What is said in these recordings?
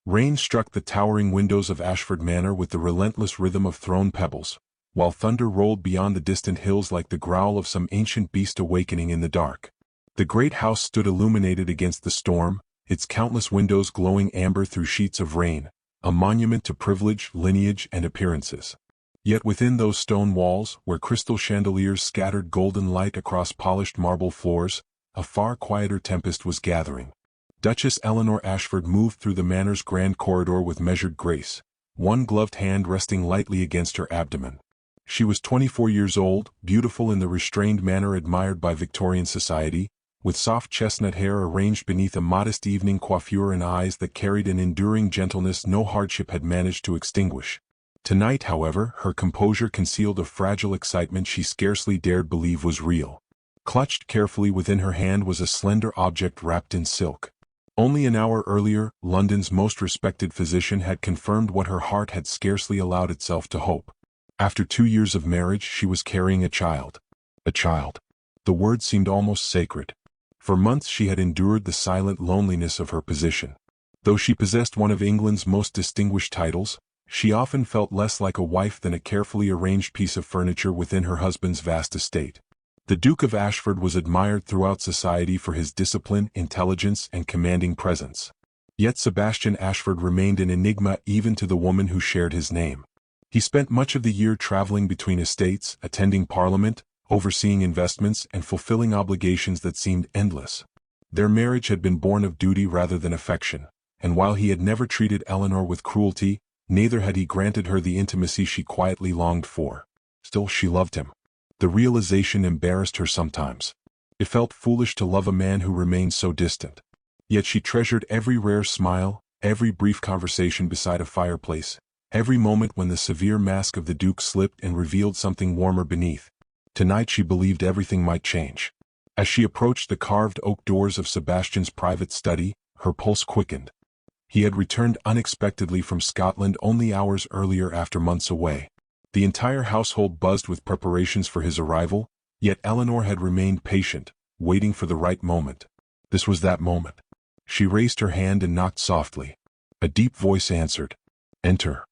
Rain struck the towering windows of Ashford Manor with the relentless rhythm of thrown pebbles, while thunder rolled beyond the distant hills like the growl of some ancient beast awakening in the dark. The great house stood illuminated against the storm, its countless windows glowing amber through sheets of rain, a monument to privilege, lineage, and appearances. Yet within those stone walls, where crystal chandeliers scattered golden light across polished marble floors, a far quieter tempest was gathering. Duchess Eleanor Ashford moved through the manor's grand corridor with measured grace, one gloved hand resting lightly against her abdomen. She was 24 years old, beautiful in the restrained manner admired by Victorian society, with soft chestnut hair arranged beneath a modest evening coiffure and eyes that carried an enduring gentleness no hardship had managed to extinguish. Tonight, however, her composure concealed a fragile excitement she scarcely dared believe was real. Clutched carefully within her hand was a slender object wrapped in silk. Only an hour earlier, London's most respected physician had confirmed what her heart had scarcely allowed itself to hope. After 2 years of marriage, she was carrying a child. A child. The word seemed almost sacred. For months she had endured the silent loneliness of her position. Though she possessed one of England's most distinguished titles, she often felt less like a wife than a carefully arranged piece of furniture within her husband's vast estate. The Duke of Ashford was admired throughout society for his discipline, intelligence, and commanding presence. Yet Sebastian Ashford remained an enigma even to the woman who shared his name. He spent much of the year traveling between estates, attending Parliament, overseeing investments, and fulfilling obligations that seemed endless. Their marriage had been born of duty rather than affection, and while he had never treated Eleanor with cruelty, neither had he granted her the intimacy she quietly longed for. Still, she loved him. The realization embarrassed her sometimes. It felt foolish to love a man who remained so distant. Yet she treasured every rare smile, every brief conversation beside a fireplace, every moment when the severe mask of the Duke slipped and revealed something warmer beneath. Tonight she believed everything might change. As she approached the carved oak doors of Sebastian's private study, her pulse quickened. He had returned unexpectedly from Scotland only hours earlier after months away. The entire household buzzed with preparations for his arrival, yet Eleanor had remained patient, waiting for the right moment. This was that moment. She raised her hand and knocked softly. A deep voice answered, "Enter."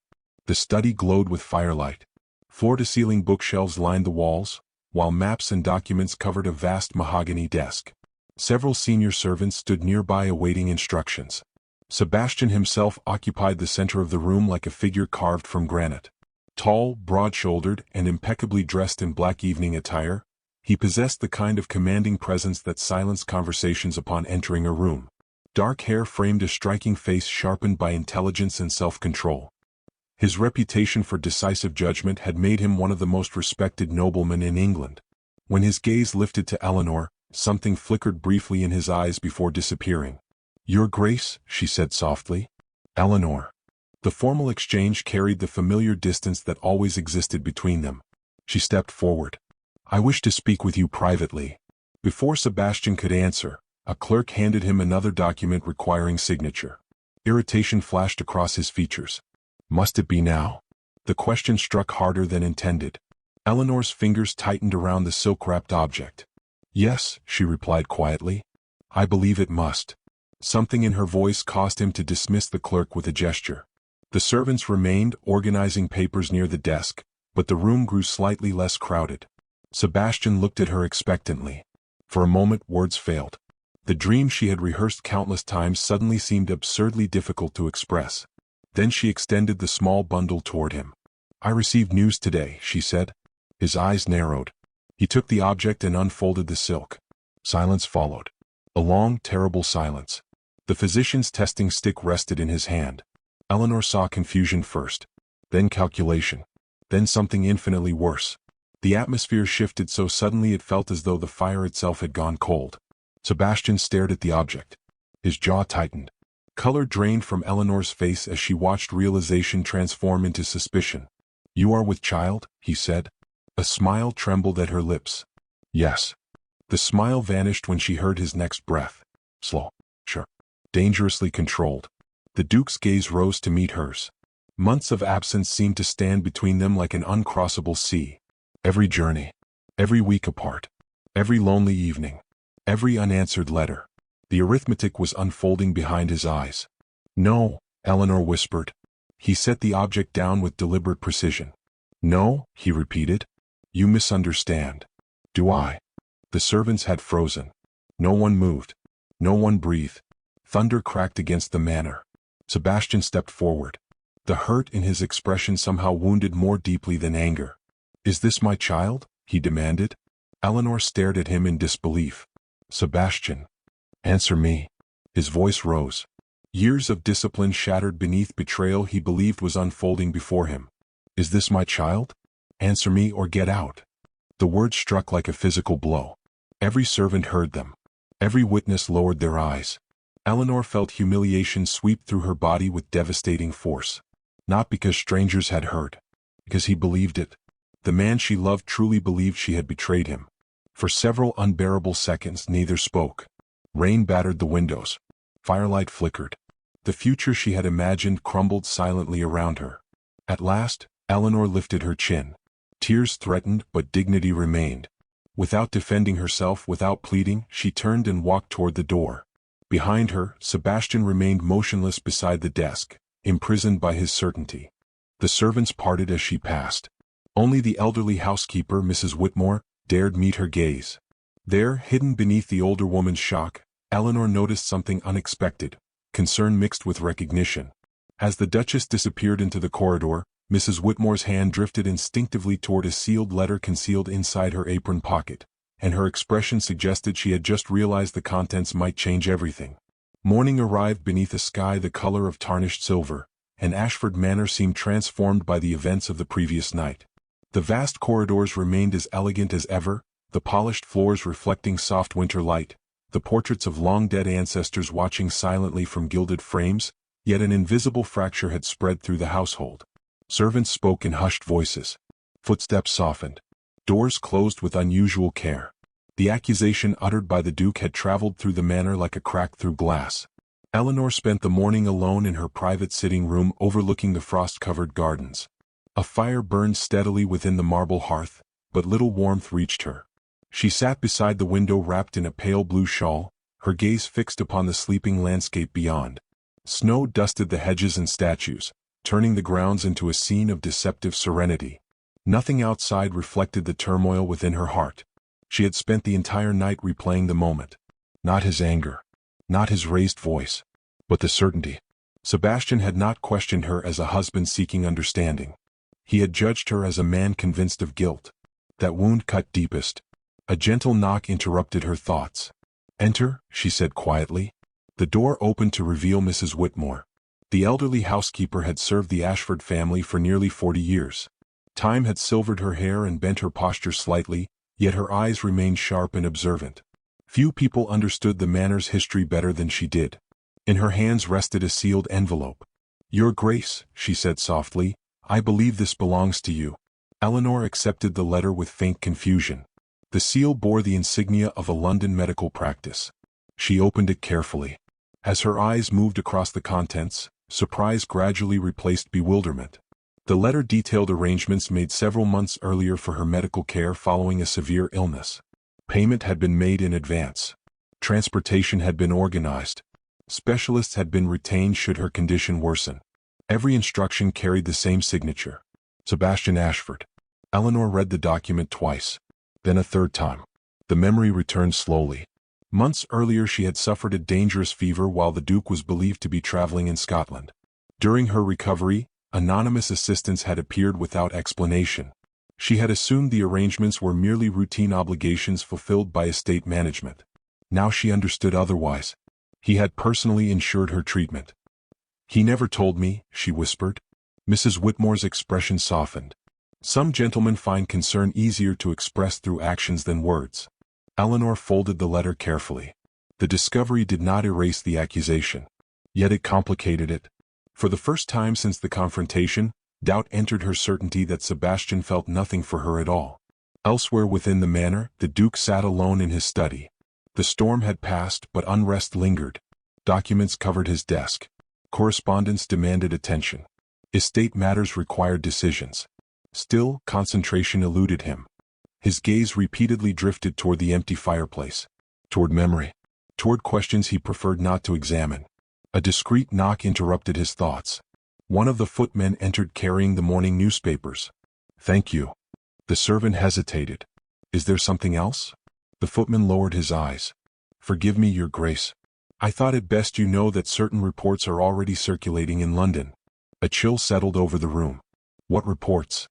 The study glowed with firelight. Floor-to-ceiling bookshelves lined the walls, while maps and documents covered a vast mahogany desk. Several senior servants stood nearby awaiting instructions. Sebastian himself occupied the center of the room like a figure carved from granite. Tall, broad-shouldered, and impeccably dressed in black evening attire, he possessed the kind of commanding presence that silenced conversations upon entering a room. Dark hair framed a striking face sharpened by intelligence and self-control. His reputation for decisive judgment had made him one of the most respected noblemen in England. When his gaze lifted to Eleanor, something flickered briefly in his eyes before disappearing. "Your Grace," she said softly. "Eleanor." The formal exchange carried the familiar distance that always existed between them. She stepped forward. "I wish to speak with you privately." Before Sebastian could answer, a clerk handed him another document requiring signature. Irritation flashed across his features. Must it be now? The question struck harder than intended. Eleanor's fingers tightened around the silk-wrapped object. "Yes," she replied quietly. "I believe it must." Something in her voice caused him to dismiss the clerk with a gesture. The servants remained, organizing papers near the desk, but the room grew slightly less crowded. Sebastian looked at her expectantly. For a moment words failed. The dream she had rehearsed countless times suddenly seemed absurdly difficult to express. Then she extended the small bundle toward him. "I received news today," she said. His eyes narrowed. He took the object and unfolded the silk. Silence followed. A long, terrible silence. The physician's testing stick rested in his hand. Eleanor saw confusion first, then calculation, then something infinitely worse. The atmosphere shifted so suddenly it felt as though the fire itself had gone cold. Sebastian stared at the object. His jaw tightened. Color drained from Eleanor's face as she watched realization transform into suspicion. "You are with child?" he said. A smile trembled at her lips. "Yes." The smile vanished when she heard his next breath. Slow, sure, dangerously controlled. The Duke's gaze rose to meet hers. Months of absence seemed to stand between them like an uncrossable sea. Every journey, every week apart, every lonely evening, every unanswered letter. The arithmetic was unfolding behind his eyes. "No," Eleanor whispered. He set the object down with deliberate precision. No, he repeated. You misunderstand. Do I? The servants had frozen. No one moved. No one breathed. Thunder cracked against the manor. Sebastian stepped forward. The hurt in his expression somehow wounded more deeply than anger. Is this my child? He demanded. Eleanor stared at him in disbelief. Sebastian. Answer me. His voice rose. Years of discipline shattered beneath betrayal he believed was unfolding before him. Is this my child? Answer me or get out. The words struck like a physical blow. Every servant heard them. Every witness lowered their eyes. Eleanor felt humiliation sweep through her body with devastating force. Not because strangers had heard. Because he believed it. The man she loved truly believed she had betrayed him. For several unbearable seconds neither spoke. Rain battered the windows. Firelight flickered. The future she had imagined crumbled silently around her. At last, Eleanor lifted her chin. Tears threatened, but dignity remained. Without defending herself, without pleading, she turned and walked toward the door. Behind her, Sebastian remained motionless beside the desk, imprisoned by his certainty. The servants parted as she passed. Only the elderly housekeeper, Mrs. Whitmore, dared meet her gaze. There, hidden beneath the older woman's shock, Eleanor noticed something unexpected, concern mixed with recognition. As the Duchess disappeared into the corridor, Mrs. Whitmore's hand drifted instinctively toward a sealed letter concealed inside her apron pocket, and her expression suggested she had just realized the contents might change everything. Morning arrived beneath a sky the color of tarnished silver, and Ashford Manor seemed transformed by the events of the previous night. The vast corridors remained as elegant as ever, the polished floors reflecting soft winter light, the portraits of long-dead ancestors watching silently from gilded frames, yet an invisible fracture had spread through the household. Servants spoke in hushed voices. Footsteps softened. Doors closed with unusual care. The accusation uttered by the Duke had traveled through the manor like a crack through glass. Eleanor spent the morning alone in her private sitting room overlooking the frost-covered gardens. A fire burned steadily within the marble hearth, but little warmth reached her. She sat beside the window wrapped in a pale blue shawl, her gaze fixed upon the sleeping landscape beyond. Snow dusted the hedges and statues, turning the grounds into a scene of deceptive serenity. Nothing outside reflected the turmoil within her heart. She had spent the entire night replaying the moment. Not his anger. Not his raised voice. But the certainty. Sebastian had not questioned her as a husband seeking understanding. He had judged her as a man convinced of guilt. That wound cut deepest. A gentle knock interrupted her thoughts. Enter, she said quietly. The door opened to reveal Mrs. Whitmore. The elderly housekeeper had served the Ashford family for nearly 40 years. Time had silvered her hair and bent her posture slightly, yet her eyes remained sharp and observant. Few people understood the manor's history better than she did. In her hands rested a sealed envelope. Your Grace, she said softly, I believe this belongs to you. Eleanor accepted the letter with faint confusion. The seal bore the insignia of a London medical practice. She opened it carefully. As her eyes moved across the contents, surprise gradually replaced bewilderment. The letter detailed arrangements made several months earlier for her medical care following a severe illness. Payment had been made in advance. Transportation had been organized. Specialists had been retained should her condition worsen. Every instruction carried the same signature. Sebastian Ashford. Eleanor read the document twice. Then a third time. The memory returned slowly. Months earlier she had suffered a dangerous fever while the Duke was believed to be traveling in Scotland. During her recovery, anonymous assistance had appeared without explanation. She had assumed the arrangements were merely routine obligations fulfilled by estate management. Now she understood otherwise. He had personally ensured her treatment. He never told me, she whispered. Mrs. Whitmore's expression softened. Some gentlemen find concern easier to express through actions than words. Eleanor folded the letter carefully. The discovery did not erase the accusation. Yet it complicated it. For the first time since the confrontation, doubt entered her certainty that Sebastian felt nothing for her at all. Elsewhere within the manor, the Duke sat alone in his study. The storm had passed, but unrest lingered. Documents covered his desk. Correspondence demanded attention. Estate matters required decisions. Still, concentration eluded him. His gaze repeatedly drifted toward the empty fireplace. Toward memory. Toward questions he preferred not to examine. A discreet knock interrupted his thoughts. One of the footmen entered carrying the morning newspapers. "Thank you." The servant hesitated. "Is there something else?" The footman lowered his eyes. "Forgive me, Your Grace. I thought it best you know that certain reports are already circulating in London." A chill settled over the room. "What reports?"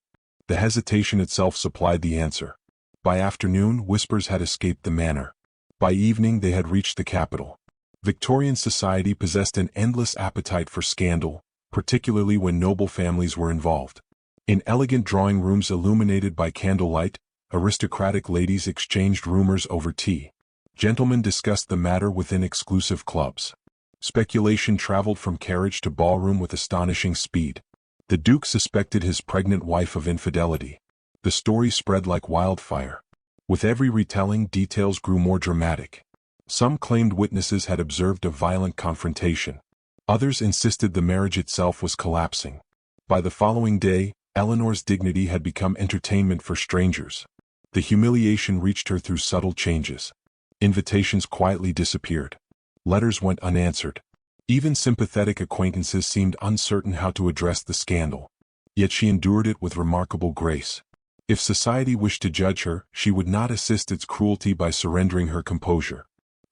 The hesitation itself supplied the answer. By afternoon, whispers had escaped the manor. By evening, they had reached the capital. Victorian society possessed an endless appetite for scandal, particularly when noble families were involved. In elegant drawing rooms illuminated by candlelight, aristocratic ladies exchanged rumors over tea. Gentlemen discussed the matter within exclusive clubs. Speculation traveled from carriage to ballroom with astonishing speed. The Duke suspected his pregnant wife of infidelity. The story spread like wildfire. With every retelling, details grew more dramatic. Some claimed witnesses had observed a violent confrontation. Others insisted the marriage itself was collapsing. By the following day, Eleanor's dignity had become entertainment for strangers. The humiliation reached her through subtle changes. Invitations quietly disappeared. Letters went unanswered. Even sympathetic acquaintances seemed uncertain how to address the scandal. Yet she endured it with remarkable grace. If society wished to judge her, she would not assist its cruelty by surrendering her composure.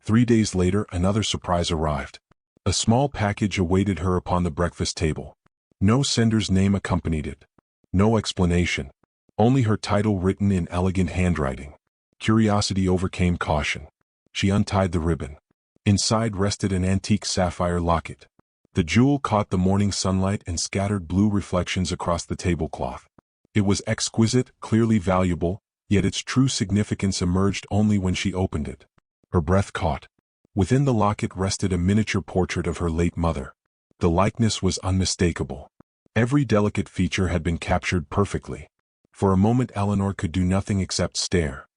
3 days later, another surprise arrived. A small package awaited her upon the breakfast table. No sender's name accompanied it. No explanation. Only her title written in elegant handwriting. Curiosity overcame caution. She untied the ribbon. Inside rested an antique sapphire locket. The jewel caught the morning sunlight and scattered blue reflections across the tablecloth. It was exquisite, clearly valuable, yet its true significance emerged only when she opened it. Her breath caught. Within the locket rested a miniature portrait of her late mother. The likeness was unmistakable. Every delicate feature had been captured perfectly. For a moment Eleanor could do nothing except stare.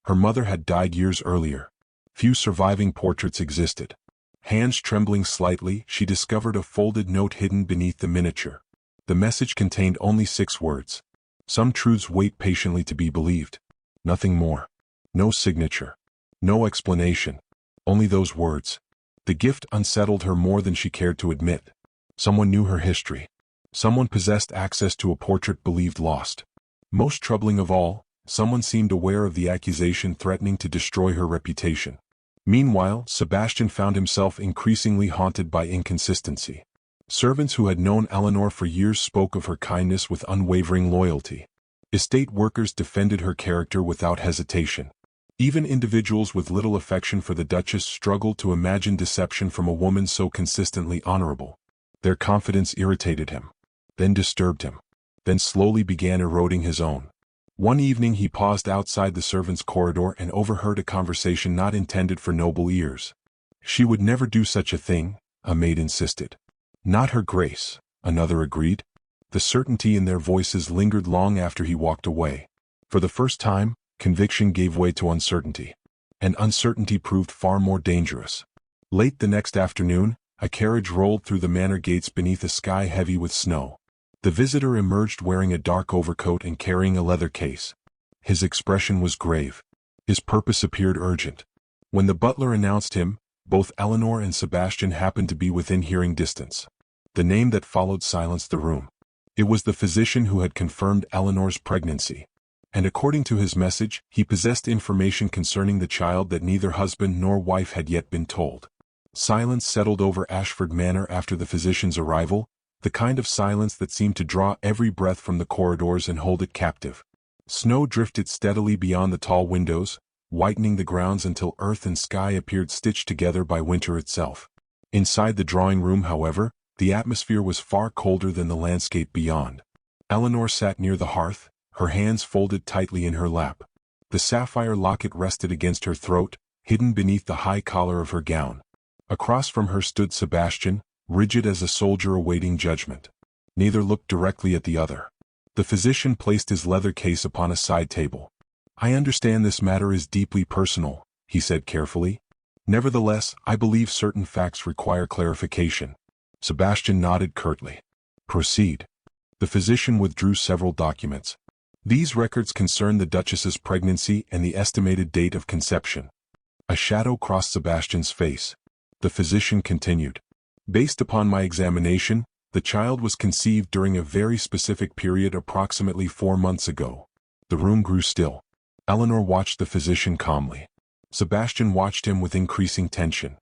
Her mother had died years earlier. Few surviving portraits existed. Hands trembling slightly, she discovered a folded note hidden beneath the miniature. The message contained only 6 words. Some truths wait patiently to be believed. Nothing more. No signature. No explanation. Only those words. The gift unsettled her more than she cared to admit. Someone knew her history. Someone possessed access to a portrait believed lost. Most troubling of all, someone seemed aware of the accusation threatening to destroy her reputation. Meanwhile, Sebastian found himself increasingly haunted by inconsistency. Servants who had known Eleanor for years spoke of her kindness with unwavering loyalty. Estate workers defended her character without hesitation. Even individuals with little affection for the Duchess struggled to imagine deception from a woman so consistently honorable. Their confidence irritated him, then disturbed him, then slowly began eroding his own. One evening he paused outside the servants' corridor and overheard a conversation not intended for noble ears. "She would never do such a thing," a maid insisted. "Not her grace," another agreed. The certainty in their voices lingered long after he walked away. For the first time, conviction gave way to uncertainty. And uncertainty proved far more dangerous. Late the next afternoon, a carriage rolled through the manor gates beneath a sky heavy with snow. The visitor emerged wearing a dark overcoat and carrying a leather case. His expression was grave. His purpose appeared urgent. When the butler announced him, both Eleanor and Sebastian happened to be within hearing distance. The name that followed silenced the room. It was the physician who had confirmed Eleanor's pregnancy. And according to his message, he possessed information concerning the child that neither husband nor wife had yet been told. Silence settled over Ashford Manor after the physician's arrival, the kind of silence that seemed to draw every breath from the corridors and hold it captive. Snow drifted steadily beyond the tall windows, whitening the grounds until earth and sky appeared stitched together by winter itself. Inside the drawing room, however, the atmosphere was far colder than the landscape beyond. Eleanor sat near the hearth, her hands folded tightly in her lap. The sapphire locket rested against her throat, hidden beneath the high collar of her gown. Across from her stood Sebastian, rigid as a soldier awaiting judgment. Neither looked directly at the other. The physician placed his leather case upon a side table. "I understand this matter is deeply personal," he said carefully. "Nevertheless, I believe certain facts require clarification." Sebastian nodded curtly. "Proceed." The physician withdrew several documents. These records concern the Duchess's pregnancy and the estimated date of conception. A shadow crossed Sebastian's face. The physician continued. Based upon my examination, the child was conceived during a very specific period approximately 4 months ago. The room grew still. Eleanor watched the physician calmly. Sebastian watched him with increasing tension.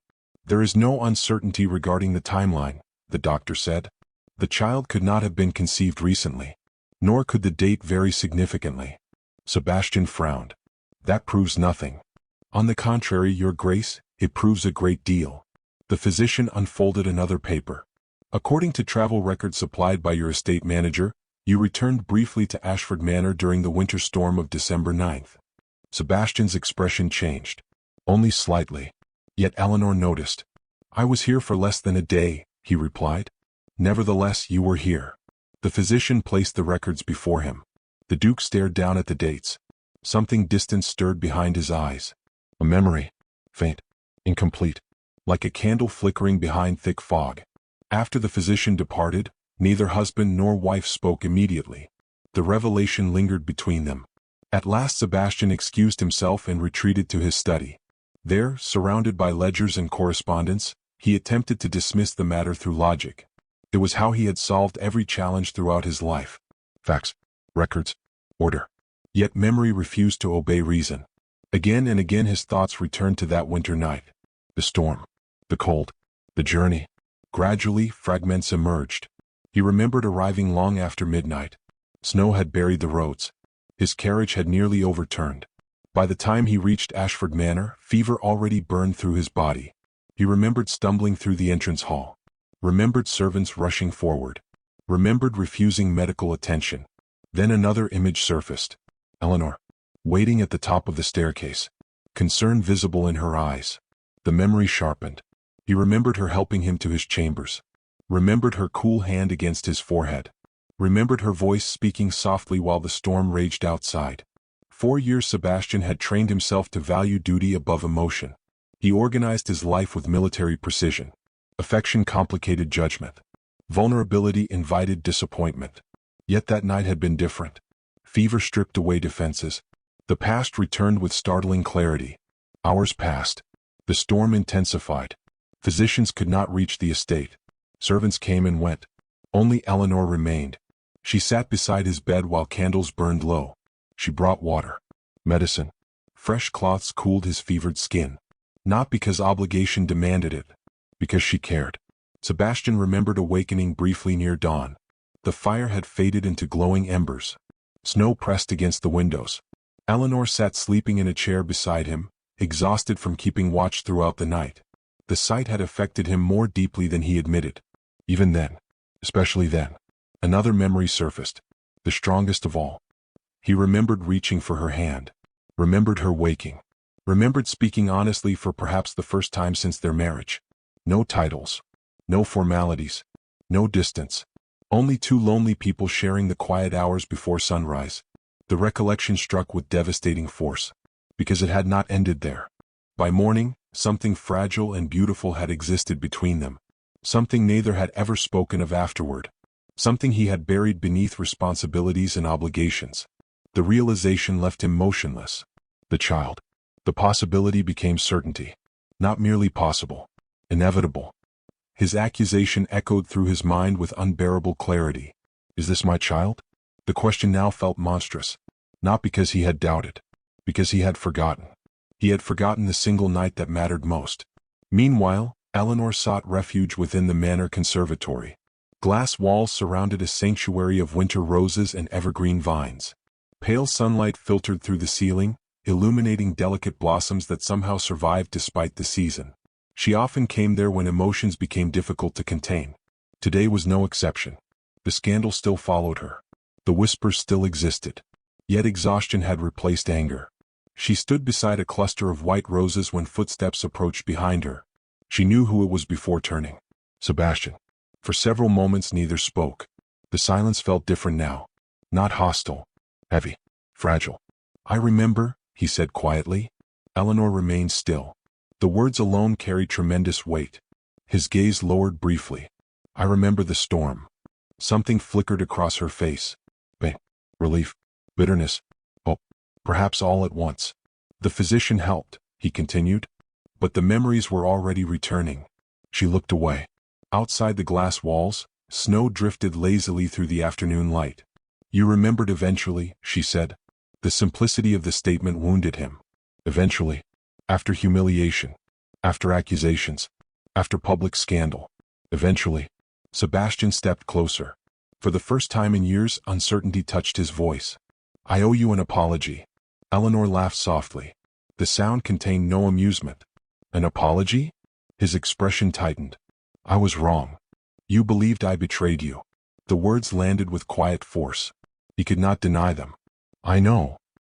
There is no uncertainty regarding the timeline, the doctor said. The child could not have been conceived recently, nor could the date vary significantly. Sebastian frowned. That proves nothing. On the contrary, Your Grace, it proves a great deal. The physician unfolded another paper. According to travel records supplied by your estate manager, you returned briefly to Ashford Manor during the winter storm of December 9th. Sebastian's expression changed. Only slightly. Yet Eleanor noticed. I was here for less than a day, he replied. Nevertheless, you were here. The physician placed the records before him. The Duke stared down at the dates. Something distant stirred behind his eyes. A memory. Faint. Incomplete. Like a candle flickering behind thick fog. After the physician departed, neither husband nor wife spoke immediately. The revelation lingered between them. At last Sebastian excused himself and retreated to his study. There, surrounded by ledgers and correspondence, he attempted to dismiss the matter through logic. It was how he had solved every challenge throughout his life. Facts, records, order. Yet memory refused to obey reason. Again and again his thoughts returned to that winter night. The storm, the cold, the journey. Gradually, fragments emerged. He remembered arriving long after midnight. Snow had buried the roads. His carriage had nearly overturned. By the time he reached Ashford Manor, fever already burned through his body. He remembered stumbling through the entrance hall. Remembered servants rushing forward. Remembered refusing medical attention. Then another image surfaced. Eleanor, waiting at the top of the staircase. Concern visible in her eyes. The memory sharpened. He remembered her helping him to his chambers. Remembered her cool hand against his forehead. Remembered her voice speaking softly while the storm raged outside. 4 years Sebastian had trained himself to value duty above emotion. He organized his life with military precision. Affection complicated judgment. Vulnerability invited disappointment. Yet that night had been different. Fever stripped away defenses. The past returned with startling clarity. Hours passed. The storm intensified. Physicians could not reach the estate. Servants came and went. Only Eleanor remained. She sat beside his bed while candles burned low. She brought water, medicine. Fresh cloths cooled his fevered skin. Not because obligation demanded it, because she cared. Sebastian remembered awakening briefly near dawn. The fire had faded into glowing embers. Snow pressed against the windows. Eleanor sat sleeping in a chair beside him, exhausted from keeping watch throughout the night. The sight had affected him more deeply than he admitted. Even then, especially then, another memory surfaced, the strongest of all. He remembered reaching for her hand, remembered her waking, remembered speaking honestly for perhaps the first time since their marriage. No titles, no formalities, no distance. Only two lonely people sharing the quiet hours before sunrise. The recollection struck with devastating force, because it had not ended there. By morning, something fragile and beautiful had existed between them. Something neither had ever spoken of afterward. Something he had buried beneath responsibilities and obligations. The realization left him motionless. The child. The possibility became certainty. Not merely possible. Inevitable. His accusation echoed through his mind with unbearable clarity. Is this my child? The question now felt monstrous. Not because he had doubted. Because he had forgotten. He had forgotten the single night that mattered most. Meanwhile, Eleanor sought refuge within the manor conservatory. Glass walls surrounded a sanctuary of winter roses and evergreen vines. Pale sunlight filtered through the ceiling, illuminating delicate blossoms that somehow survived despite the season. She often came there when emotions became difficult to contain. Today was no exception. The scandal still followed her. The whispers still existed. Yet exhaustion had replaced anger. She stood beside a cluster of white roses when footsteps approached behind her. She knew who it was before turning. Sebastian. For several moments neither spoke. The silence felt different now. Not hostile. Heavy. Fragile. I remember, he said quietly. Eleanor remained still. The words alone carried tremendous weight. His gaze lowered briefly. I remember the storm. Something flickered across her face. Pain. Relief. Bitterness. Hope. Perhaps all at once. The physician helped, he continued. But the memories were already returning. She looked away. Outside the glass walls, snow drifted lazily through the afternoon light. "You remembered eventually," she said. The simplicity of the statement wounded him. Eventually. After humiliation. After accusations. After public scandal. Eventually. Sebastian stepped closer. For the first time in years, uncertainty touched his voice. "I owe you an apology." Eleanor laughed softly. The sound contained no amusement. "An apology?" His expression tightened. "I was wrong. You believed I betrayed you." The words landed with quiet force. He could not deny them. "I know."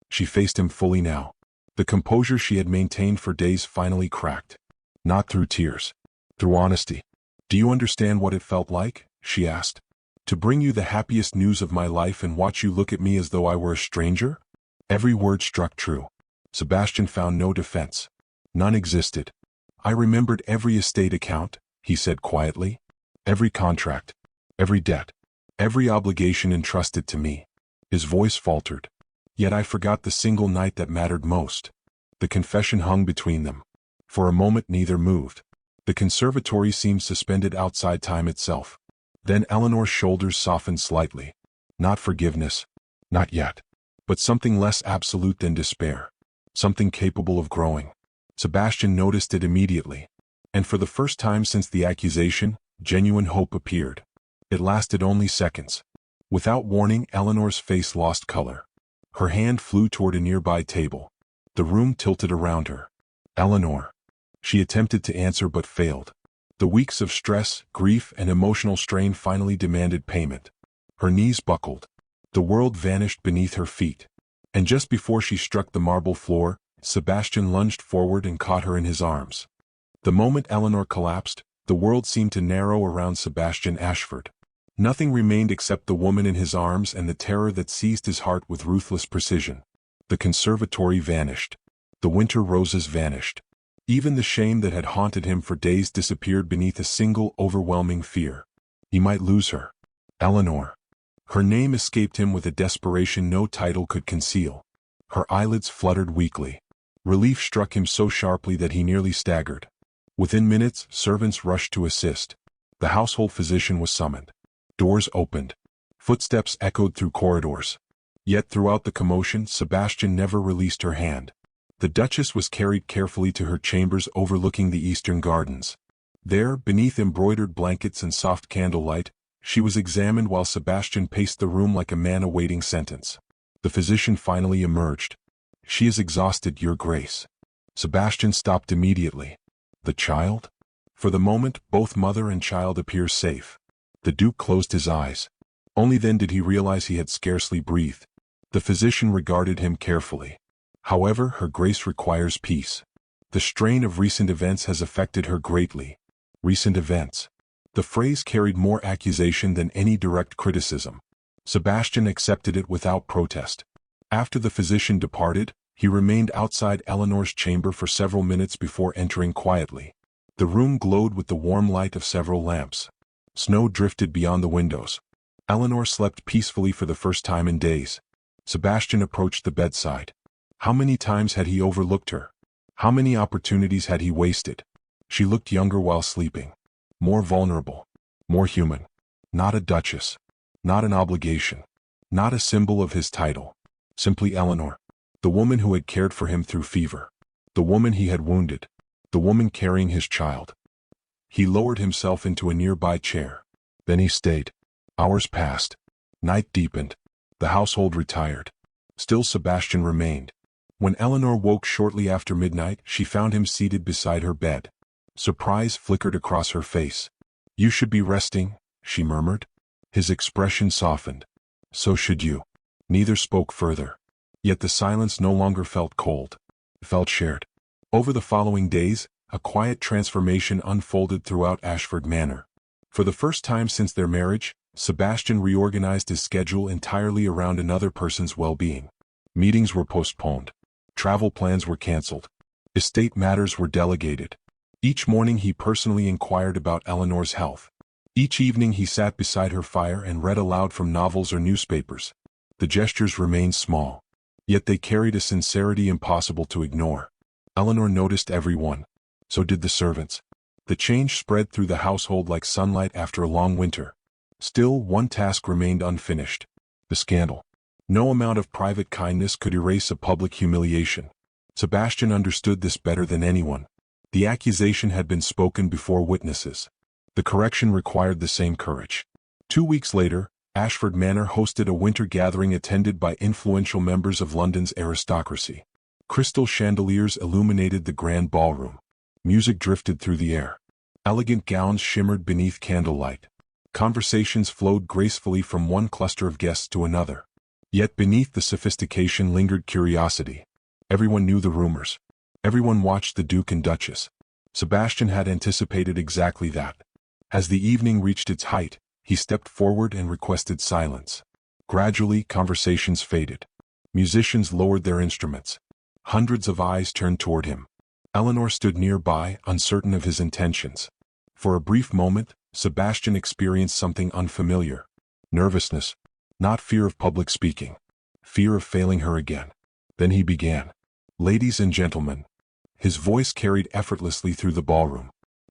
She faced him fully now. The composure she had maintained for days finally cracked. Not through tears. Through honesty. "Do you understand what it felt like?" she asked. "To bring you the happiest news of my life and watch you look at me as though I were a stranger?" Every word struck true. Sebastian found no defense. None existed. "I remembered every estate account," he said quietly. "Every contract. Every debt. Every obligation entrusted to me." His voice faltered. "Yet I forgot the single night that mattered most." The confession hung between them. For a moment neither moved. The conservatory seemed suspended outside time itself. Then Eleanor's shoulders softened slightly. Not forgiveness. Not yet. But something less absolute than despair. Something capable of growing. Sebastian noticed it immediately. And for the first time since the accusation, genuine hope appeared. It lasted only seconds. Without warning, Eleanor's face lost color. Her hand flew toward a nearby table. The room tilted around her. "Eleanor." She attempted to answer but failed. The weeks of stress, grief, and emotional strain finally demanded payment. Her knees buckled. The world vanished beneath her feet. And just before she struck the marble floor, Sebastian lunged forward and caught her in his arms. The moment Eleanor collapsed, the world seemed to narrow around Sebastian Ashford. Nothing remained except the woman in his arms and the terror that seized his heart with ruthless precision. The conservatory vanished. The winter roses vanished. Even the shame that had haunted him for days disappeared beneath a single overwhelming fear. He might lose her. Eleanor. Her name escaped him with a desperation no title could conceal. Her eyelids fluttered weakly. Relief struck him so sharply that he nearly staggered. Within minutes, servants rushed to assist. The household physician was summoned. Doors opened. Footsteps echoed through corridors. Yet throughout the commotion, Sebastian never released her hand. The Duchess was carried carefully to her chambers overlooking the eastern gardens. There, beneath embroidered blankets and soft candlelight, she was examined while Sebastian paced the room like a man awaiting sentence. The physician finally emerged. "She is exhausted, Your Grace." Sebastian stopped immediately. The child? For the moment, both mother and child appear safe. The Duke closed his eyes. Only then did he realize he had scarcely breathed. The physician regarded him carefully. "However, Her Grace requires peace. The strain of recent events has affected her greatly." Recent events. The phrase carried more accusation than any direct criticism. Sebastian accepted it without protest. After the physician departed, he remained outside Eleanor's chamber for several minutes before entering quietly. The room glowed with the warm light of several lamps. Snow drifted beyond the windows. Eleanor slept peacefully for the first time in days. Sebastian approached the bedside. How many times had he overlooked her? How many opportunities had he wasted? She looked younger while sleeping. More vulnerable. More human. Not a duchess. Not an obligation. Not a symbol of his title. Simply Eleanor. The woman who had cared for him through fever. The woman he had wounded. The woman carrying his child. He lowered himself into a nearby chair. Then he stayed. Hours passed. Night deepened. The household retired. Still Sebastian remained. When Eleanor woke shortly after midnight, she found him seated beside her bed. Surprise flickered across her face. "You should be resting," she murmured. His expression softened. "So should you." Neither spoke further. Yet the silence no longer felt cold. It felt shared. Over the following days, a quiet transformation unfolded throughout Ashford Manor. For the first time since their marriage, Sebastian reorganized his schedule entirely around another person's well-being. Meetings were postponed. Travel plans were canceled. Estate matters were delegated. Each morning he personally inquired about Eleanor's health. Each evening he sat beside her fire and read aloud from novels or newspapers. The gestures remained small. Yet they carried a sincerity impossible to ignore. Eleanor noticed everyone. So did the servants. The change spread through the household like sunlight after a long winter. Still, one task remained unfinished: the scandal. No amount of private kindness could erase a public humiliation. Sebastian understood this better than anyone. The accusation had been spoken before witnesses. The correction required the same courage. 2 weeks later, Ashford Manor hosted a winter gathering attended by influential members of London's aristocracy. Crystal chandeliers illuminated the grand ballroom. Music drifted through the air. Elegant gowns shimmered beneath candlelight. Conversations flowed gracefully from one cluster of guests to another. Yet beneath the sophistication lingered curiosity. Everyone knew the rumors. Everyone watched the Duke and Duchess. Sebastian had anticipated exactly that. As the evening reached its height, he stepped forward and requested silence. Gradually, conversations faded. Musicians lowered their instruments. Hundreds of eyes turned toward him. Eleanor stood nearby, uncertain of his intentions. For a brief moment, Sebastian experienced something unfamiliar. Nervousness. Not fear of public speaking. Fear of failing her again. Then he began. "Ladies and gentlemen." His voice carried effortlessly through the ballroom.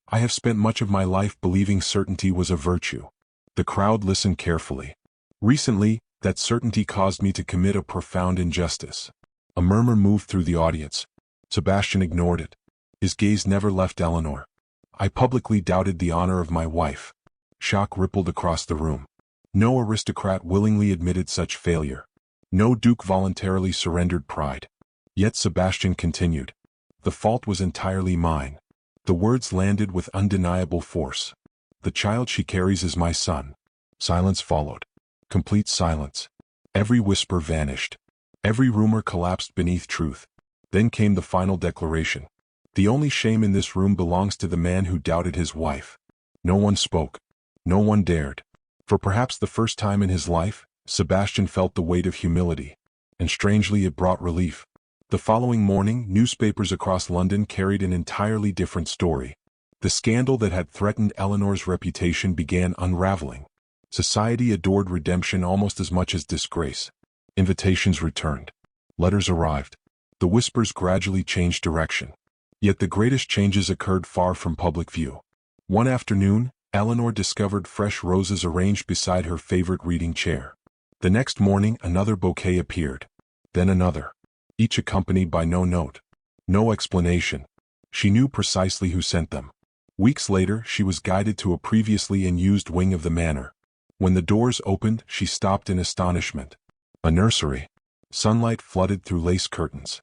"I have spent much of my life believing certainty was a virtue." The crowd listened carefully. "Recently, that certainty caused me to commit a profound injustice." A murmur moved through the audience. Sebastian ignored it. His gaze never left Eleanor. "I publicly doubted the honor of my wife." Shock rippled across the room. No aristocrat willingly admitted such failure. No duke voluntarily surrendered pride. Yet Sebastian continued. "The fault was entirely mine." The words landed with undeniable force. "The child she carries is my son." Silence followed. Complete silence. Every whisper vanished. Every rumor collapsed beneath truth. Then came the final declaration. "The only shame in this room belongs to the man who doubted his wife." No one spoke. No one dared. For perhaps the first time in his life, Sebastian felt the weight of humility. And strangely it brought relief. The following morning, newspapers across London carried an entirely different story. The scandal that had threatened Eleanor's reputation began unraveling. Society adored redemption almost as much as disgrace. Invitations returned. Letters arrived. The whispers gradually changed direction. Yet the greatest changes occurred far from public view. One afternoon, Eleanor discovered fresh roses arranged beside her favorite reading chair. The next morning, another bouquet appeared. Then another. Each accompanied by no note. No explanation. She knew precisely who sent them. Weeks later, she was guided to a previously unused wing of the manor. When the doors opened, she stopped in astonishment. A nursery. Sunlight flooded through lace curtains.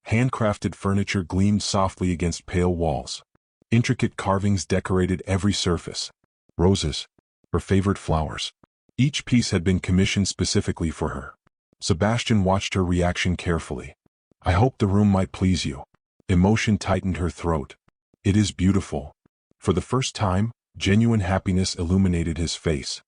Handcrafted furniture gleamed softly against pale walls. Intricate carvings decorated every surface. Roses. Her favorite flowers. Each piece had been commissioned specifically for her. Sebastian watched her reaction carefully. "I hope the room might please you." Emotion tightened her throat. "It is beautiful." For the first time, genuine happiness illuminated his face.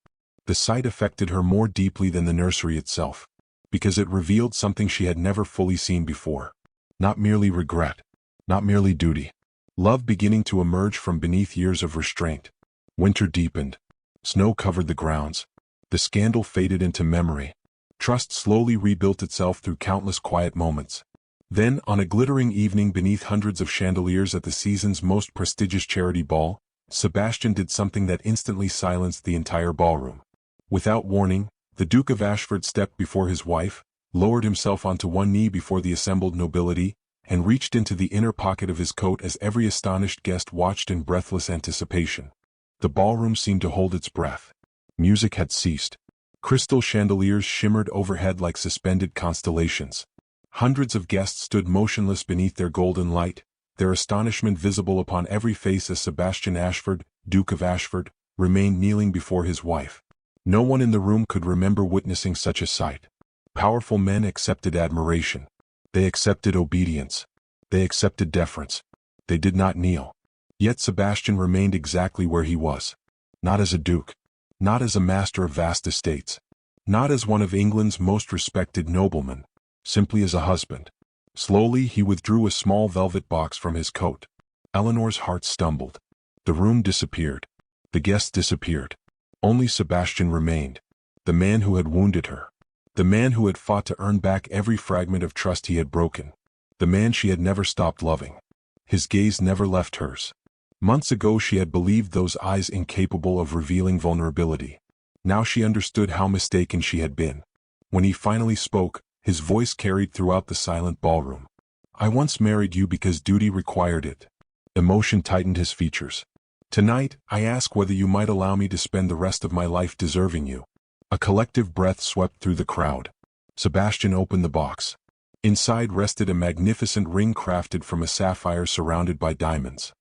The sight affected her more deeply than the nursery itself, because it revealed something she had never fully seen before. Not merely regret. Not merely duty. Love beginning to emerge from beneath years of restraint. Winter deepened. Snow covered the grounds. The scandal faded into memory. Trust slowly rebuilt itself through countless quiet moments. Then, on a glittering evening beneath hundreds of chandeliers at the season's most prestigious charity ball, Sebastian did something that instantly silenced the entire ballroom. Without warning, the Duke of Ashford stepped before his wife, lowered himself onto one knee before the assembled nobility, and reached into the inner pocket of his coat as every astonished guest watched in breathless anticipation. The ballroom seemed to hold its breath. Music had ceased. Crystal chandeliers shimmered overhead like suspended constellations. Hundreds of guests stood motionless beneath their golden light, their astonishment visible upon every face as Sebastian Ashford, Duke of Ashford, remained kneeling before his wife. No one in the room could remember witnessing such a sight. Powerful men accepted admiration. They accepted obedience. They accepted deference. They did not kneel. Yet Sebastian remained exactly where he was. Not as a duke. Not as a master of vast estates. Not as one of England's most respected noblemen. Simply as a husband. Slowly he withdrew a small velvet box from his coat. Eleanor's heart stumbled. The room disappeared. The guests disappeared. Only Sebastian remained. The man who had wounded her. The man who had fought to earn back every fragment of trust he had broken. The man she had never stopped loving. His gaze never left hers. Months ago she had believed those eyes incapable of revealing vulnerability. Now she understood how mistaken she had been. When he finally spoke, his voice carried throughout the silent ballroom. "I once married you because duty required it." Emotion tightened his features. "Tonight, I ask whether you might allow me to spend the rest of my life deserving you." A collective breath swept through the crowd. Sebastian opened the box. Inside rested a magnificent ring crafted from a sapphire surrounded by diamonds.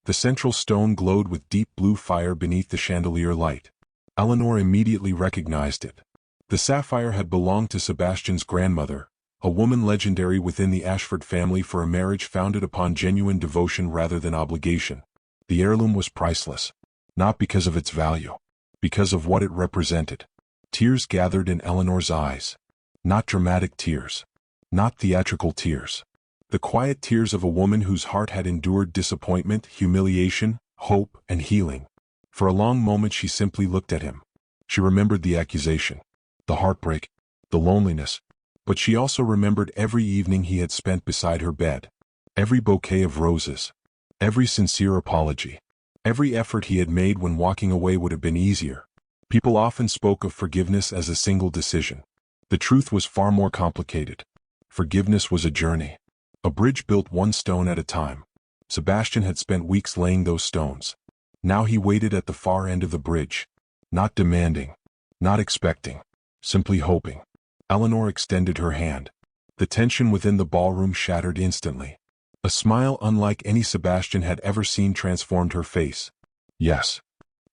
The central stone glowed with deep blue fire beneath the chandelier light. Eleanor immediately recognized it. The sapphire had belonged to Sebastian's grandmother, a woman legendary within the Ashford family for a marriage founded upon genuine devotion rather than obligation. The heirloom was priceless, not because of its value, because of what it represented. Tears gathered in Eleanor's eyes. Not dramatic tears. Not theatrical tears. The quiet tears of a woman whose heart had endured disappointment, humiliation, hope, and healing. For a long moment she simply looked at him. She remembered the accusation, the heartbreak, the loneliness, but she also remembered every evening he had spent beside her bed. Every bouquet of roses. Every sincere apology. Every effort he had made when walking away would have been easier. People often spoke of forgiveness as a single decision. The truth was far more complicated. Forgiveness was a journey. A bridge built one stone at a time. Sebastian had spent weeks laying those stones. Now he waited at the far end of the bridge. Not demanding. Not expecting. Simply hoping. Eleanor extended her hand. The tension within the ballroom shattered instantly. A smile unlike any Sebastian had ever seen transformed her face. "Yes."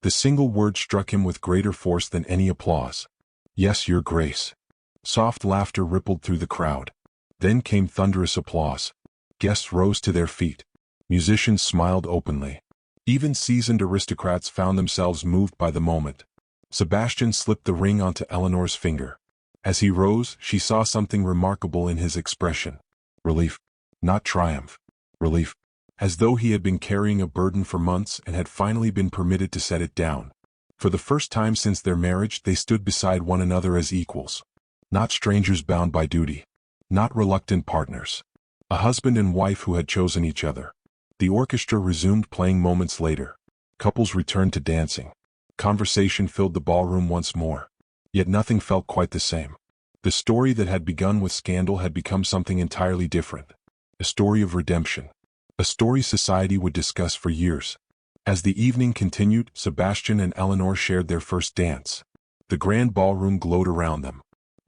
The single word struck him with greater force than any applause. "Yes, Your Grace." Soft laughter rippled through the crowd. Then came thunderous applause. Guests rose to their feet. Musicians smiled openly. Even seasoned aristocrats found themselves moved by the moment. Sebastian slipped the ring onto Eleanor's finger. As he rose, she saw something remarkable in his expression. Relief. Not triumph. Relief. As though he had been carrying a burden for months and had finally been permitted to set it down. For the first time since their marriage, they stood beside one another as equals. Not strangers bound by duty. Not reluctant partners. A husband and wife who had chosen each other. The orchestra resumed playing moments later. Couples returned to dancing. Conversation filled the ballroom once more. Yet nothing felt quite the same. The story that had begun with scandal had become something entirely different. A story of redemption. A story society would discuss for years. As the evening continued, Sebastian and Eleanor shared their first dance. The grand ballroom glowed around them.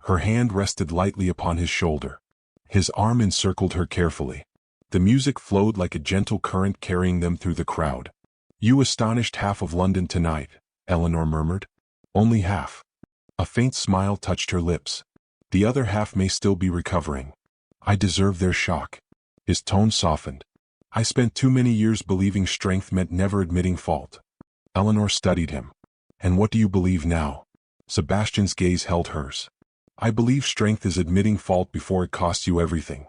Her hand rested lightly upon his shoulder. His arm encircled her carefully. The music flowed like a gentle current carrying them through the crowd. "You astonished half of London tonight," Eleanor murmured. "Only half." A faint smile touched her lips. "The other half may still be recovering. I deserve their shock." His tone softened. "I spent too many years believing strength meant never admitting fault." Eleanor studied him. "And what do you believe now?" Sebastian's gaze held hers. "I believe strength is admitting fault before it costs you everything."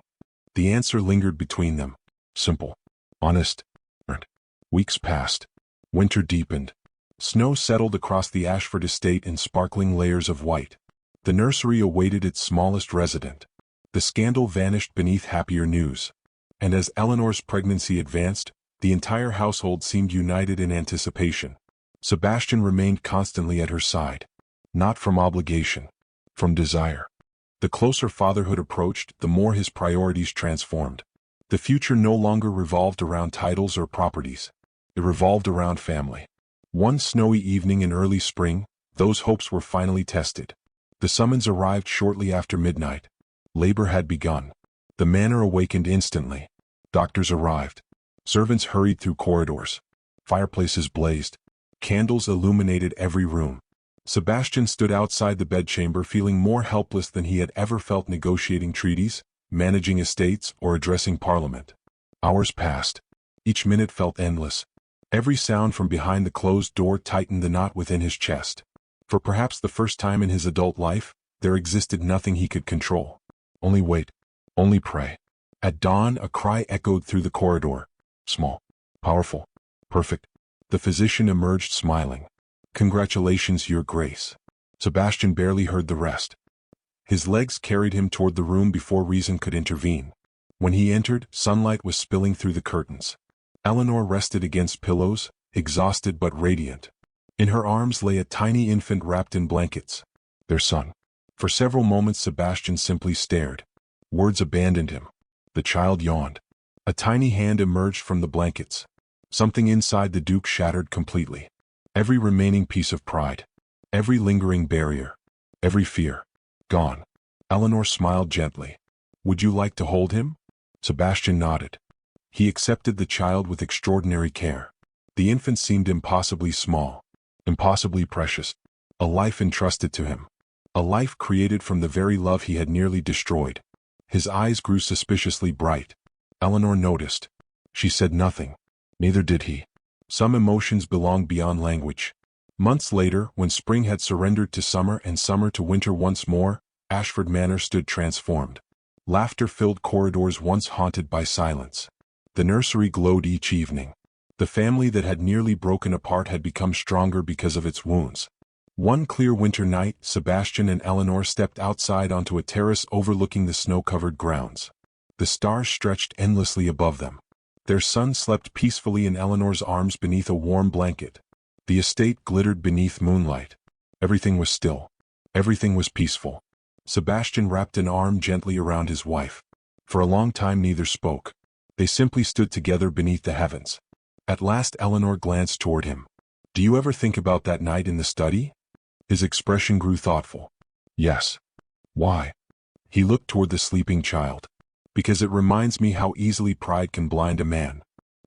The answer lingered between them. Simple. Honest. Earned. Weeks passed. Winter deepened. Snow settled across the Ashford estate in sparkling layers of white. The nursery awaited its smallest resident. The scandal vanished beneath happier news. And as Eleanor's pregnancy advanced, the entire household seemed united in anticipation. Sebastian remained constantly at her side. Not from obligation. From desire. The closer fatherhood approached, the more his priorities transformed. The future no longer revolved around titles or properties. It revolved around family. One snowy evening in early spring, those hopes were finally tested. The summons arrived shortly after midnight. Labor had begun. The manor awakened instantly. Doctors arrived. Servants hurried through corridors. Fireplaces blazed. Candles illuminated every room. Sebastian stood outside the bedchamber feeling more helpless than he had ever felt negotiating treaties, managing estates, or addressing parliament. Hours passed. Each minute felt endless. Every sound from behind the closed door tightened the knot within his chest. For perhaps the first time in his adult life, there existed nothing he could control. Only wait. Only pray. At dawn, a cry echoed through the corridor. Small. Powerful. Perfect. The physician emerged smiling. "Congratulations, Your Grace." Sebastian barely heard the rest. His legs carried him toward the room before reason could intervene. When he entered, sunlight was spilling through the curtains. Eleanor rested against pillows, exhausted but radiant. In her arms lay a tiny infant wrapped in blankets. Their son. For several moments Sebastian simply stared. Words abandoned him. The child yawned. A tiny hand emerged from the blankets. Something inside the Duke shattered completely. Every remaining piece of pride. Every lingering barrier. Every fear. Gone. Eleanor smiled gently. Would you like to hold him? Sebastian nodded. He accepted the child with extraordinary care. The infant seemed impossibly small. Impossibly precious. A life entrusted to him. A life created from the very love he had nearly destroyed. His eyes grew suspiciously bright. Eleanor noticed. She said nothing. Neither did he. Some emotions belong beyond language. Months later, when spring had surrendered to summer and summer to winter once more, Ashford Manor stood transformed. Laughter filled corridors once haunted by silence. The nursery glowed each evening. The family that had nearly broken apart had become stronger because of its wounds. One clear winter night, Sebastian and Eleanor stepped outside onto a terrace overlooking the snow-covered grounds. The stars stretched endlessly above them. Their son slept peacefully in Eleanor's arms beneath a warm blanket. The estate glittered beneath moonlight. Everything was still. Everything was peaceful. Sebastian wrapped an arm gently around his wife. For a long time neither spoke. They simply stood together beneath the heavens. At last Eleanor glanced toward him. Do you ever think about that night in the study? His expression grew thoughtful. Yes. Why? He looked toward the sleeping child. Because it reminds me how easily pride can blind a man.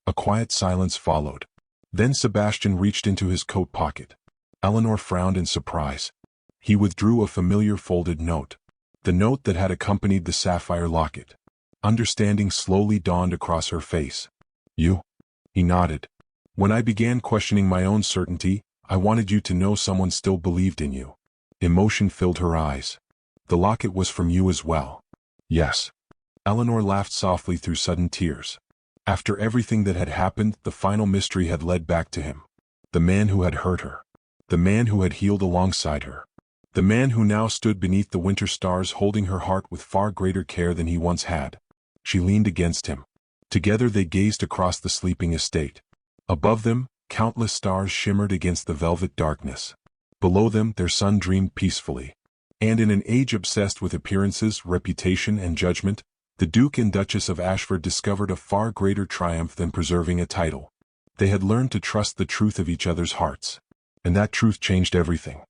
A quiet silence followed. Then Sebastian reached into his coat pocket. Eleanor frowned in surprise. He withdrew a familiar folded note. The note that had accompanied the sapphire locket. Understanding slowly dawned across her face. You? He nodded. When I began questioning my own certainty, I wanted you to know someone still believed in you. Emotion filled her eyes. The locket was from you as well. Yes. Eleanor laughed softly through sudden tears. After everything that had happened, the final mystery had led back to him. The man who had hurt her. The man who had healed alongside her. The man who now stood beneath the winter stars holding her heart with far greater care than he once had. She leaned against him. Together they gazed across the sleeping estate. Above them, countless stars shimmered against the velvet darkness. Below them, their son dreamed peacefully. And in an age obsessed with appearances, reputation, and judgment, the Duke and Duchess of Ashford discovered a far greater triumph than preserving a title. They had learned to trust the truth of each other's hearts. And that truth changed everything.